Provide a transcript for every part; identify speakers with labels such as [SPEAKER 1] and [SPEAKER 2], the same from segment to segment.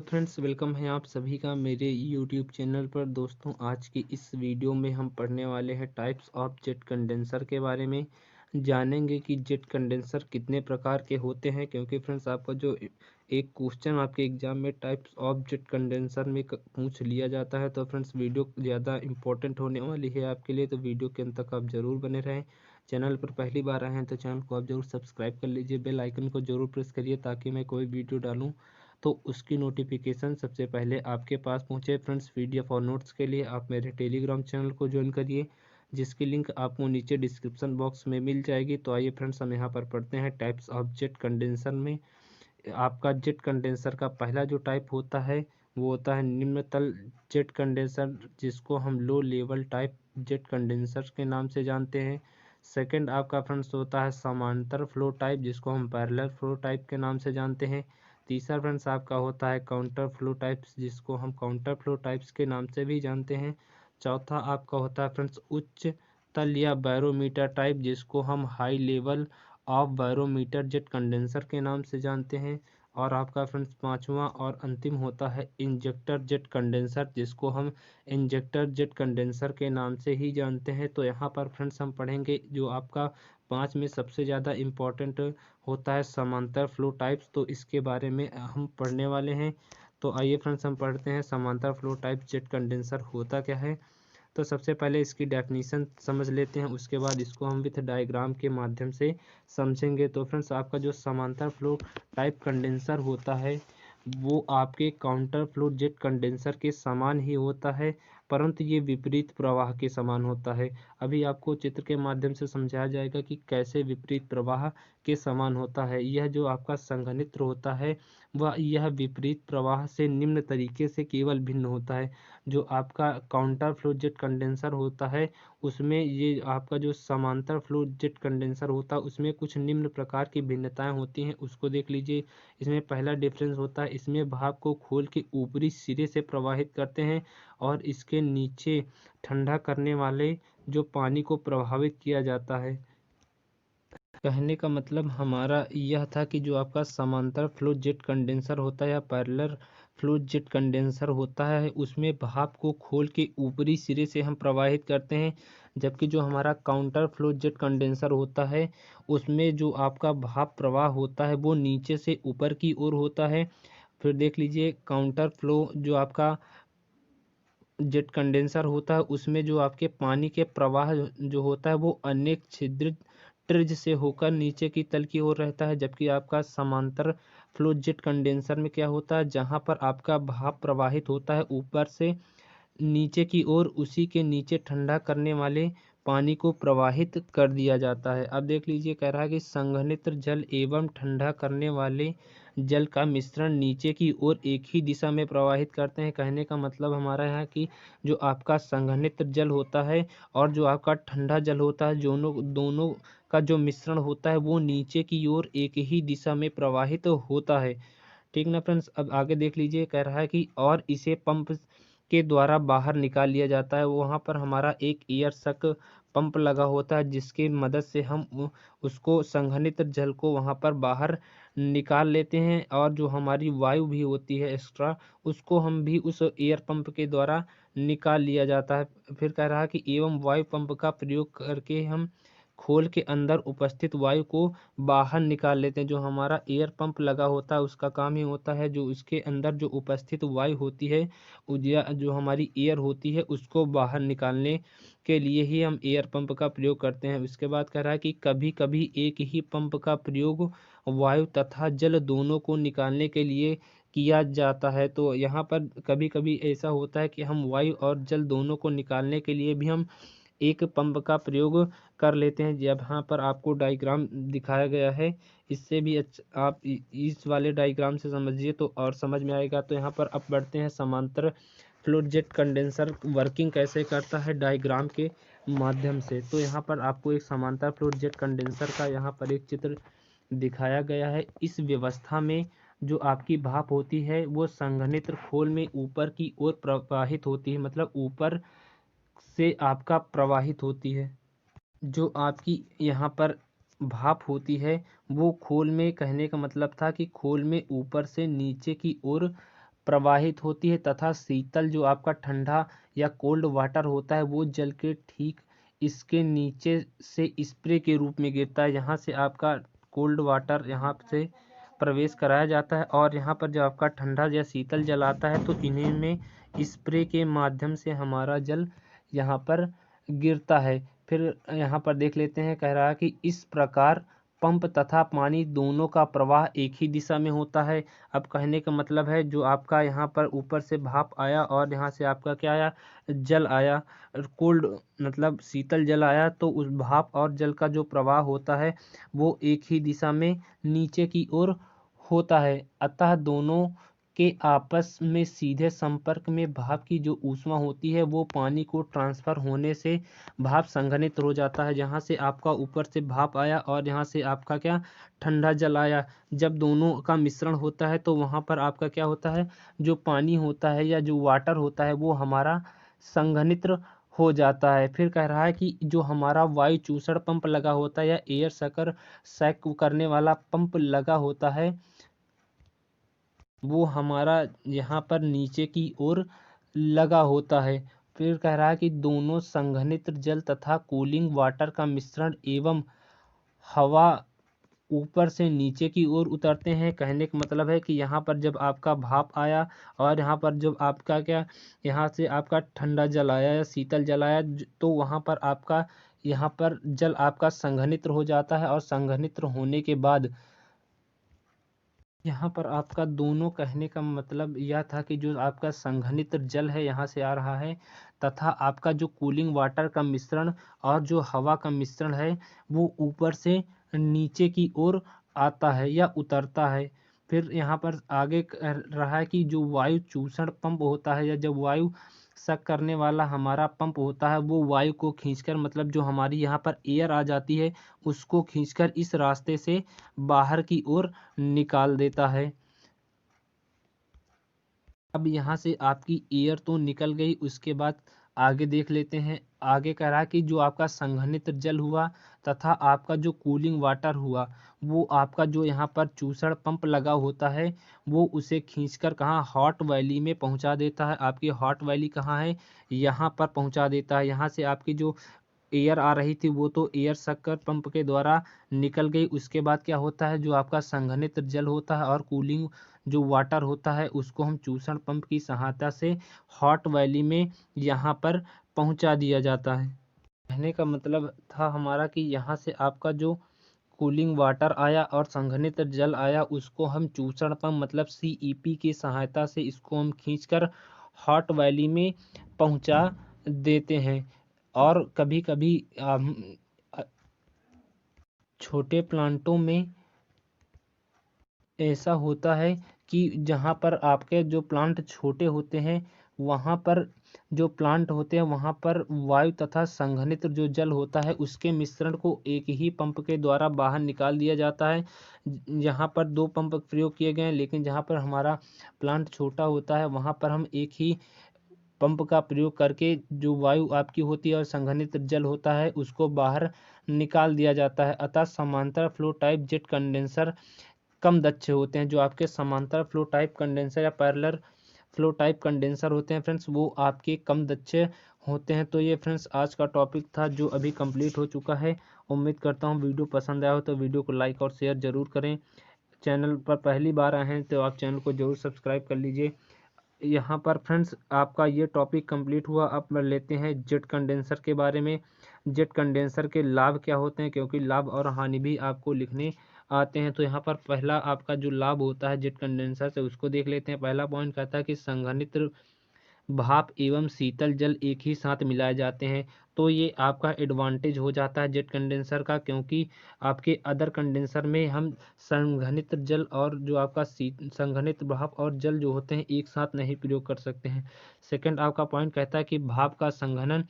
[SPEAKER 1] Friends, welcome है आप सभी का मेरे यूट्यूब चैनल पर। दोस्तों, आज की इस वीडियो में हम पढ़ने वाले हैं टाइप्स ऑफ जेट कंडेंसर के बारे में। जानेंगे कि जेट कंडेंसर कितने प्रकार के होते हैं, क्योंकि फ्रेंड्स आपका जो एक क्वेश्चन आपके एग्जाम में टाइप्स ऑफ जेट कंडेंसर में पूछ लिया जाता है। तो फ्रेंड्स वीडियो ज़्यादा इंपॉर्टेंट होने वाली है आपके लिए, तो वीडियो के अंत तक आप ज़रूर बने रहें। चैनल पर पहली बार आए हैं तो चैनल को आप ज़रूर सब्सक्राइब कर लीजिए, बेल आइकन को ज़रूर प्रेस करिए ताकि मैं कोई वीडियो डालूँ तो उसकी नोटिफिकेशन सबसे पहले आपके पास पहुंचे। फ्रेंड्स, पीडीएफ और नोट्स के लिए आप मेरे टेलीग्राम चैनल को ज्वाइन करिए, जिसकी लिंक आपको नीचे डिस्क्रिप्शन बॉक्स में मिल जाएगी। तो आइए फ्रेंड्स, हम यहाँ पर पढ़ते हैं टाइप्स ऑफ जेट कंडेंसर में। आपका जेट कंडेंसर का पहला जो टाइप होता है वो होता है निम्न तल जेट कंडेंसर, जिसको हम low level type jet condenser के नाम से जानते हैं। सेकंड आपका फ्रेंड्स होता है समांतर फ्लो टाइप, जिसको हम पैरेलल फ्लो टाइप के नाम से जानते हैं। तीसरा फ्रेंड्स आपका होता है काउंटर फ्लो टाइप्स, जिसको हम काउंटर फ्लो टाइप्स के नाम से भी जानते हैं। चौथा आपका होता है फ्रेंड्स उच्च तल या बैरोमीटर टाइप, जिसको हम high level of barometer jet condenser के नाम से जानते हैं। और आपका फ्रेंड्स पांचवा और अंतिम होता है इंजेक्टर जेट कंडेंसर, जिसको हम इंजेक्टर जेट कंडेंसर के नाम से ही जानते हैं। तो यहाँ पर फ्रेंड्स हम पढ़ेंगे जो आपका पांच में सबसे ज़्यादा इम्पोर्टेंट होता है समांतर फ्लो टाइप्स, तो इसके बारे में हम पढ़ने वाले हैं। तो आइए फ्रेंड्स, हम पढ़ते हैं समांतर फ्लो टाइप जेट कंडेंसर होता क्या है। तो सबसे पहले इसकी डेफिनीशन समझ लेते हैं, उसके बाद इसको हम विथ डायग्राम के माध्यम से समझेंगे। तो फ्रेंड्स, आपका जो समांतर फ्लो टाइप कंडेंसर होता है वो आपके काउंटर फ्लो जेट कंडेंसर के समान ही होता है, परंतु ये विपरीत प्रवाह के समान होता है। अभी आपको चित्र के माध्यम से समझाया जाएगा कि कैसे विपरीत प्रवाह के समान होता है। यह जो आपका संघनित्र होता है वह यह विपरीत प्रवाह से निम्न तरीके से केवल भिन्न होता है। जो आपका काउंटर फ्लो जेट कंडेंसर होता है उसमें ये आपका जो समांतर फ्लो जेट कंडेंसर होता है उसमें कुछ निम्न प्रकार की भिन्नताएं होती हैं, उसको देख लीजिए। इसमें पहला डिफरेंस होता है, इसमें भाप को खोल के ऊपरी सिरे से प्रवाहित करते हैं और इसके नीचे ठंडा करने वाले जो पानी को प्रभावित किया जाता है। कहने का मतलब हमारा यह था कि जो आपका समांतर फ्लो जेट कंडेंसर होता है या पैरेलल फ्लो जेट कंडेंसर होता है उसमें भाप को खोल के ऊपरी सिरे से हम प्रवाहित करते हैं, जबकि जो हमारा काउंटर फ्लो जेट कंडेंसर होता है उसमें जो आपका भाप प्रवाह होता है वो नीचे से ऊपर की ओर होता है। फिर देख लीजिए, काउंटर फ्लो जो आपका जेट कंडेंसर होता है उसमें जो आपके पानी के प्रवाह जो होता है वो अनेक छिद्रित ट्रिज से होकर नीचे की तल की ओर रहता है, जबकि आपका समांतर फ्लो जेट कंडेंसर में क्या होता है, जहां पर आपका भाप प्रवाहित होता है ऊपर से नीचे की ओर, उसी के नीचे ठंडा करने वाले पानी को प्रवाहित कर दिया जाता है। अब देख लीजिए, कह रहा है कि संघनित्र जल एवं ठंडा करने वाले जल का मिश्रण नीचे की ओर एक ही दिशा में प्रवाहित करते हैं। कहने का मतलब हमारा यहाँ कि जो आपका संघनित्र जल होता है और जो आपका ठंडा जल होता है दोनों का जो मिश्रण होता है वो नीचे की ओर एक ही दिशा में प्रवाहित होता है। ठीक ना फ्रेंड्स। अब आगे देख लीजिए, कह रहा है कि और इसे पंप के द्वारा बाहर निकाल लिया जाता है। वहाँ पर हमारा एक एयर सक पंप लगा होता है जिसकी मदद से हम उसको संघनित जल को वहाँ पर बाहर निकाल लेते हैं, और जो हमारी वायु भी होती है एक्स्ट्रा उसको हम भी उस एयर पंप के द्वारा निकाल लिया जाता है। फिर कह रहा है कि एवं वायु पंप का प्रयोग करके हम खोल के अंदर उपस्थित वायु को बाहर निकाल लेते हैं। जो हमारा एयर पंप लगा होता है उसका काम ही होता है जो इसके अंदर जो उपस्थित वायु होती है जो हमारी एयर होती है उसको बाहर निकालने के लिए ही हम एयर पंप का प्रयोग करते हैं। इसके बाद कह रहा है कि कभी कभी एक ही पंप का प्रयोग वायु तथा जल दोनों को निकालने के लिए किया जाता है। तो यहाँ पर कभी कभी ऐसा होता है कि हम वायु और जल दोनों को निकालने के लिए भी हम एक पंप का प्रयोग कर लेते हैं। यहाँ पर आपको डायग्राम दिखाया गया है, इससे भी आप इस वाले डायग्राम से समझिए तो और समझ में आएगा। तो यहाँ पर अब बढ़ते हैं समांतर फ्लो जेट कंडेंसर वर्किंग कैसे करता है डायग्राम के माध्यम से। तो यहाँ पर आपको एक समांतर फ्लो जेट कंडेंसर का यहाँ पर एक चित्र दिखाया गया है। इस व्यवस्था में जो आपकी भाप होती है वो संघनित्र खोल में ऊपर की ओर प्रवाहित होती है, मतलब ऊपर से आपका प्रवाहित होती है। जो आपकी यहाँ पर भाप होती है वो खोल में, कहने का मतलब था कि खोल में ऊपर से नीचे की ओर प्रवाहित होती है, तथा शीतल जो आपका ठंडा या कोल्ड वाटर होता है वो जल के ठीक इसके नीचे से स्प्रे के रूप में गिरता है। यहाँ से आपका कोल्ड वाटर यहाँ से प्रवेश कराया जाता है और यहाँ पर जब आपका ठंडा या शीतल जल आता है तो इन्हीं में स्प्रे के माध्यम से हमारा जल यहाँ पर गिरता है। फिर यहाँ पर देख लेते हैं, कह रहा है कि इस प्रकार पंप तथा पानी दोनों का प्रवाह एक ही दिशा में होता है। अब कहने का मतलब है जो आपका यहाँ पर ऊपर से भाप आया और यहाँ से आपका क्या आया, जल आया, कोल्ड मतलब शीतल जल आया, तो उस भाप और जल का जो प्रवाह होता है वो एक ही दिशा में नीचे की ओर होता है। अतः दोनों के आपस में सीधे संपर्क में भाप की जो ऊष्मा होती है वो पानी को ट्रांसफर होने से भाप संघनित हो जाता है। जहाँ से आपका ऊपर से भाप आया और यहाँ से आपका क्या, ठंडा जल आया, जब दोनों का मिश्रण होता है तो वहाँ पर आपका क्या होता है, जो पानी होता है या जो वाटर होता है वो हमारा संघनित हो जाता है। फिर कह रहा है कि जो हमारा वायु चूषण पंप लगा होता है या एयर सकर सैक करने वाला पंप लगा होता है वो हमारा यहाँ पर नीचे की ओर लगा होता है। फिर कह रहा है कि दोनों संघनित जल तथा कूलिंग वाटर का मिश्रण एवं हवा ऊपर से नीचे की ओर उतरते हैं। कहने का मतलब है कि यहाँ पर जब आपका भाप आया और यहाँ पर जब आपका क्या, यहाँ से आपका ठंडा जल आया या शीतल जल आया तो वहाँ पर आपका यहाँ पर जल आपका संघनित हो जाता है और संघनित होने के बाद यहाँ पर आपका दोनों, कहने का मतलब यह था कि जो आपका संघनित जल है यहाँ से आ रहा है तथा आपका जो कूलिंग वाटर का मिश्रण और जो हवा का मिश्रण है वो ऊपर से नीचे की ओर आता है या उतरता है। फिर यहाँ पर आगे कह रहा है कि जो वायु चूषण पंप होता है या जब वायु सक करने वाला हमारा पंप होता है वो वायु को खींचकर, मतलब जो हमारी यहाँ पर एयर आ जाती है उसको खींचकर इस रास्ते से बाहर की ओर निकाल देता है। अब यहाँ से आपकी एयर तो निकल गई, उसके बाद आगे देख लेते हैं। आगे कह रहा है कि जो आपका संघनित जल हुआ तथा आपका जो कूलिंग वाटर हुआ वो आपका जो यहाँ पर चूसड़ पंप लगा होता है वो उसे खींचकर कहाँ, हॉट वैली में पहुँचा देता है। आपकी हॉट वैली कहाँ है, यहाँ पर पहुँचा देता है। यहाँ से आपकी जो एयर आ रही थी वो तो एयर शक्कर पंप के द्वारा निकल गई। उसके बाद क्या होता है, जो आपका संघनित जल होता है और कूलिंग जो वाटर होता है उसको हम चूषण पंप की सहायता से हॉट वैली में यहाँ पर पहुँचा दिया जाता है। कहने का मतलब था हमारा कि यहाँ से आपका जो कूलिंग वाटर आया और संघनित जल आया उसको हम चूषण पंप मतलब CEP की सहायता से इसको हम खींचकर हॉट वैली में पहुँचा देते हैं। और कभी कभी छोटे प्लांटों में ऐसा होता है कि जहाँ पर आपके जो प्लांट छोटे होते हैं वहाँ पर जो प्लांट होते हैं वहाँ पर वायु तथा संघनित जो जल होता है उसके मिश्रण को एक ही पंप के द्वारा बाहर निकाल दिया जाता है। यहाँ पर 2 पंप प्रयोग किए गए हैं, लेकिन जहाँ पर हमारा प्लांट छोटा होता है वहाँ पर हम एक ही पंप का प्रयोग करके जो वायु आपकी होती है और संघनित जल होता है उसको बाहर निकाल दिया जाता है। अतः समांतर फ्लो टाइप जेट कंडेंसर कम दक्ष होते हैं। जो आपके समांतर फ्लो टाइप कंडेंसर या पैरेलल फ्लो टाइप कंडेंसर होते हैं फ्रेंड्स वो आपके कम दक्ष होते हैं। तो ये फ्रेंड्स आज का टॉपिक था जो अभी कंप्लीट हो चुका है। उम्मीद करता हूँ वीडियो पसंद आया हो तो वीडियो को लाइक और शेयर ज़रूर करें। चैनल पर पहली बार आए हैं तो आप चैनल को ज़रूर सब्सक्राइब कर लीजिए। यहाँ पर फ्रेंड्स आपका ये टॉपिक कंप्लीट हुआ। अब लेते हैं जेट कंडेंसर के बारे में। जेट कंडेंसर के लाभ क्या होते हैं, क्योंकि लाभ और हानि भी आपको लिखने आते हैं। तो यहाँ पर पहला आपका जो लाभ होता है जेट कंडेंसर से उसको देख लेते हैं। पहला पॉइंट कहता है कि संघनित भाप एवं शीतल जल एक ही साथ मिलाए जाते हैं। तो ये आपका एडवांटेज हो जाता है जेट कंडेंसर का, क्योंकि आपके अदर कंडेंसर में हम संघनित जल और जो आपका संघनित भाप और जल जो होते हैं एक साथ नहीं प्रयोग कर सकते हैं। सेकंड आपका पॉइंट कहता है कि भाप का संघनन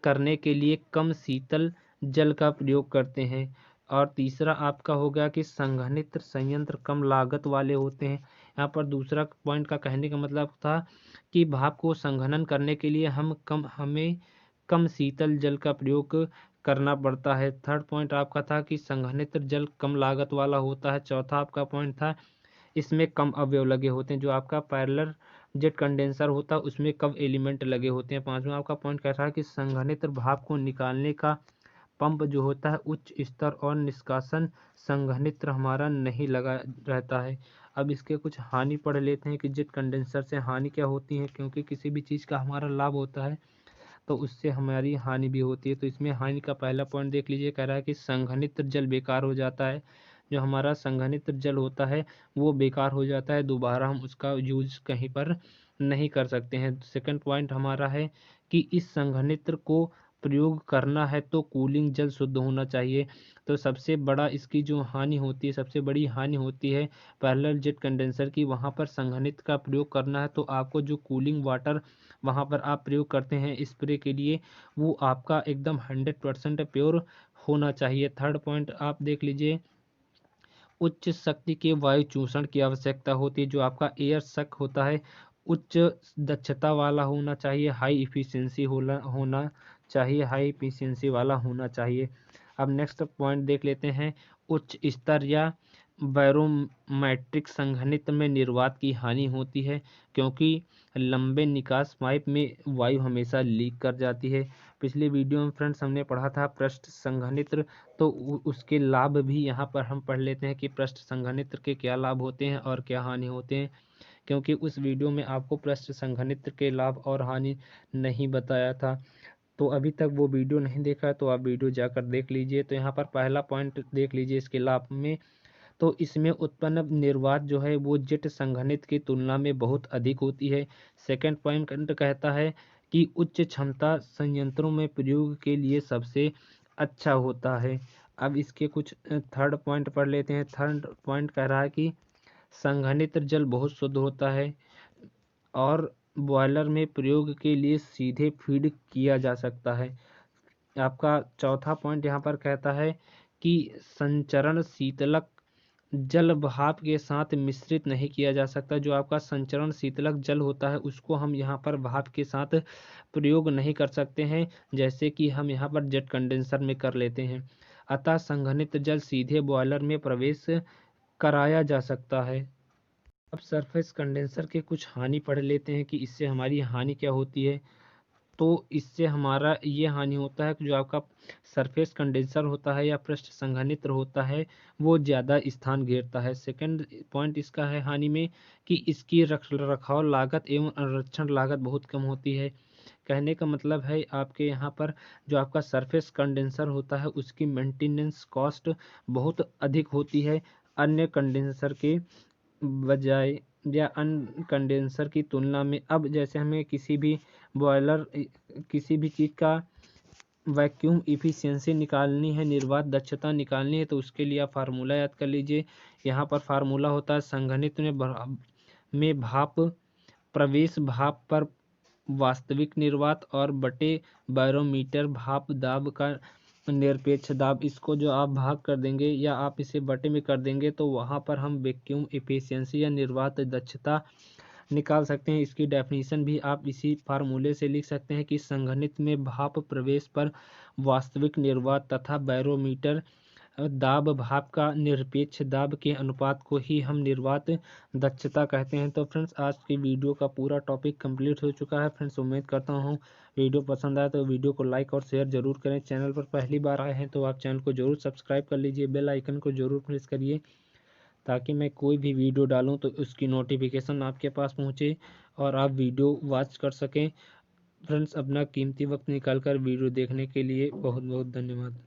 [SPEAKER 1] करने के लिए कम शीतल जल का प्रयोग करते हैं। और तीसरा आपका हो गया कि संघनित संयंत्र कम लागत वाले होते हैं। यहाँ पर दूसरा पॉइंट का कहने का मतलब था कि भाप को संघनन करने के लिए हमें कम शीतल जल का प्रयोग करना पड़ता है। थर्ड पॉइंट आपका था कि संघनित जल कम लागत वाला होता है। चौथा आपका पॉइंट था इसमें कम अवयव लगे होते हैं। जो आपका पैरेलल जेट कंडेंसर होता है उसमें कब एलिमेंट लगे होते हैं। पांचवा आपका पॉइंट कह रहा है कि संघनित्र भाप को निकालने का पंप जो होता है उच्च स्तर और निष्कासन संघनित्र हमारा नहीं लगा रहता है। अब इसके कुछ हानि पढ़ लेते हैं कि जेट कंडेंसर से हानि क्या होती है, क्योंकि किसी भी चीज़ का हमारा लाभ होता है तो उससे हमारी हानि भी होती है। तो इसमें हानि का पहला पॉइंट देख लीजिए, कह रहा है कि संघनित्र जल बेकार हो जाता है। जो हमारा संघनित्र जल होता है वो बेकार हो जाता है, दोबारा हम उसका यूज कहीं पर नहीं कर सकते हैं। सेकंड पॉइंट हमारा है कि इस संघनित्र को प्रयोग करना है तो कूलिंग जल शुद्ध होना चाहिए। तो सबसे बड़ा इसकी जो हानि होती है, सबसे बड़ी हानि होती है पैरेलल जेट कंडेंसर की। वहाँ पर संघनित्र का प्रयोग करना है तो आपको जो कूलिंग वाटर वहाँ पर आप प्रयोग करते हैं स्प्रे के लिए, वो आपका एकदम 100% प्योर होना चाहिए। थर्ड पॉइंट आप देख लीजिए, उच्च शक्ति के वायु चूषण की आवश्यकता होती है। जो आपका एयर सक होता है उच्च दक्षता वाला होना चाहिए, हाई इफिशियंसी होना चाहिए, हाई इफिशियंसी वाला होना चाहिए। अब नेक्स्ट पॉइंट देख लेते हैं, उच्च स्तर या बैरोमेट्रिक संघनित्र में निर्वात की हानि होती है, क्योंकि लंबे निकास पाइप में वायु हमेशा लीक कर जाती है। पिछले वीडियो में फ्रेंड्स हमने पढ़ा था पृष्ठ संघनित्र, तो उसके लाभ भी यहाँ पर हम पढ़ लेते हैं कि पृष्ठ संघनित्र के क्या लाभ होते हैं और क्या हानि होते हैं, क्योंकि उस वीडियो में आपको पृष्ठ संघनित्र के लाभ और हानि नहीं बताया था। तो अभी तक वो वीडियो नहीं देखा तो आप वीडियो जाकर देख लीजिए। तो यहाँ पर पहला पॉइंट देख लीजिए इसके लाभ में, तो इसमें उत्पन्न निर्वात जो है वो जेट संघनित्र की तुलना में बहुत अधिक होती है। सेकंड पॉइंट कहता है कि उच्च क्षमता संयंत्रों में प्रयोग के लिए सबसे अच्छा होता है। अब इसके कुछ थर्ड पॉइंट पढ़ लेते हैं। थर्ड पॉइंट कह रहा है कि संघनित्र जल बहुत शुद्ध होता है और बॉयलर में प्रयोग के लिए सीधे फीड किया जा सकता है। आपका चौथा पॉइंट यहाँ पर कहता है कि संचरण शीतलक जल भाप के साथ मिश्रित नहीं किया जा सकता। जो आपका संचरण शीतलक जल होता है उसको हम यहाँ पर भाप के साथ प्रयोग नहीं कर सकते हैं, जैसे कि हम यहाँ पर जेट कंडेंसर में कर लेते हैं। अतः संघनित्र जल सीधे बॉयलर में प्रवेश कराया जा सकता है। अब सरफेस कंडेंसर के कुछ हानि पढ़ लेते हैं कि इससे हमारी हानि क्या होती है। तो इससे हमारा ये हानि होता है कि जो आपका सरफेस कंडेंसर होता है या पृष्ठ संघनित्र होता है वो ज़्यादा स्थान घेरता है। सेकंड पॉइंट इसका है हानि में कि इसकी रख रखाव लागत एवं अनुरक्षण लागत बहुत कम होती है। कहने का मतलब है आपके यहाँ पर जो आपका सरफेस कंडेंसर होता है उसकी मेंटेनेंस कॉस्ट बहुत अधिक होती है अन्य कंडेंसर के बजाय या अन्य कंडेंसर की तुलना में। अब जैसे हमें किसी भी बॉयलर किसी भी चीज़ का वैक्यूम इफिशियंसी निकालनी है, निर्वात दक्षता निकालनी है, तो उसके लिए आप फार्मूला याद कर लीजिए। यहाँ पर फार्मूला होता है संघनित्र में भाप प्रवेश भाप पर वास्तविक निर्वात और बटे बैरोमीटर भाप दाब का निरपेक्ष दाब। इसको जो आप भाग कर देंगे या आप इसे बटे में कर देंगे तो वहाँ पर हम वैक्यूम एफिशिएंसी या निर्वात दक्षता निकाल सकते हैं। इसकी डेफिनेशन भी आप इसी फार्मूले से लिख सकते हैं कि संघनित्र में भाप प्रवेश पर वास्तविक निर्वात तथा बैरोमीटर दाब भाप का निरपेक्ष दाब के अनुपात को ही हम निर्वात दक्षता कहते हैं। तो फ्रेंड्स आज की वीडियो का पूरा टॉपिक कंप्लीट हो चुका है। फ्रेंड्स उम्मीद करता हूँ वीडियो पसंद आया तो वीडियो को लाइक और शेयर जरूर करें। चैनल पर पहली बार आए हैं तो आप चैनल को जरूर सब्सक्राइब कर लीजिए, बेल आइकन को जरूर प्रेस करिए ताकि मैं कोई भी वीडियो डालूँ तो उसकी नोटिफिकेशन आपके पास पहुँचे और आप वीडियो वॉच कर सकें। फ्रेंड्स अपना कीमती वक्त निकाल कर वीडियो देखने के लिए बहुत बहुत धन्यवाद।